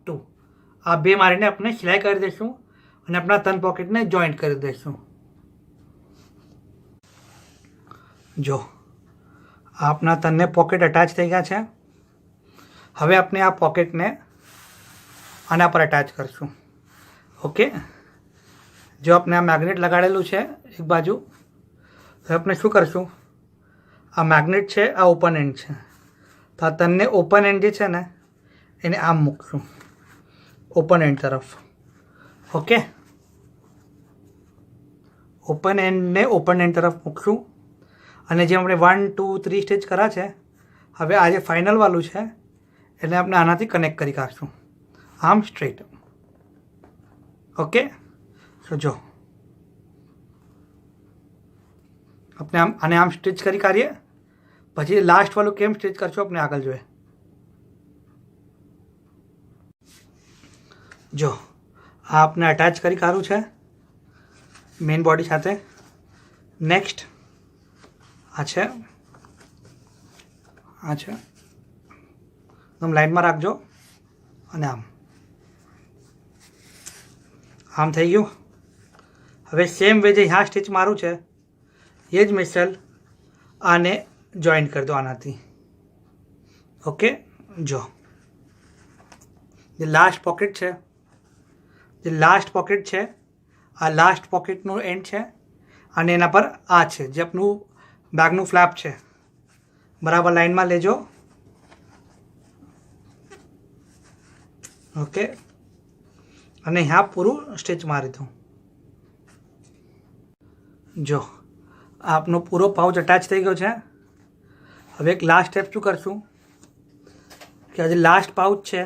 2 આ બે મારીને આપણે સિલાઈ કરી દઈશું અને આપણા 3 પોકેટને જોઈન્ટ કરી દઈશું। જો આપણા 3 પોકેટ અટેચ થઈ ગયા છે। હવે આપણે આ પોકેટને આના પર અટેચ કરશું। ઓકે, જો આપણે આ મેગ્નેટ લગાડેલું છે એક બાજુ, હવે આપણે શું કરશું, આ મેગ્નેટ છે, આ ઓપન એન્ડ છે, તો આ 3 ઓપન એન્ડ જે છે ને એને આમ મૂકશું ઓપન એન્ડ તરફ। ઓકે, ઓપન એન્ડને ઓપન એન્ડ તરફ મૂકશું અને જે આપણે 1 2 3 સ્ટેચ કર્યા છે, હવે આ જે ફાઇનલ વાળું છે એટલે આપણે આનાથી કનેક્ટ કરી કાઢશું આમ સ્ટ્રેટ। ઓકે, તો જો આપણે આને આમ સ્ટિચ કરી કાઢીએ, પછી લાસ્ટ વાળું કેમ સ્ટિચ કરશું આપણે આગળ જોઈએ। જો આ આપણે અટેચ કરી કાઢવું છે મેઇન બોડી સાથે। નેક્સ્ટ આ છે, એકદમ લાઇનમાં રાખજો અને આમ થઈ ગયું। હવે સેમ વે જે यहाँ સ્ટિચ મારું છે એ જ મિસલ આને જોઈન્ટ કરી દો આનાથી। ઓકે, જો જે લાસ્ટ પોકેટ છે, આ લાસ્ટ પોકેટનું એન્ડ છે અને એના પર આ છે જે આપણું બેગનું ફ્લેપ છે, બરાબર લાઇનમાં લેજો। ઓકે, અને यहाँ પૂરું સ્ટિચ મારી દો। જો આપનો પૂરો પાઉચ અટેચ થઈ ગયો છે। હવે એક લાસ્ટ સ્ટેપ શું કરશું કે આ જે લાસ્ટ પાઉચ છે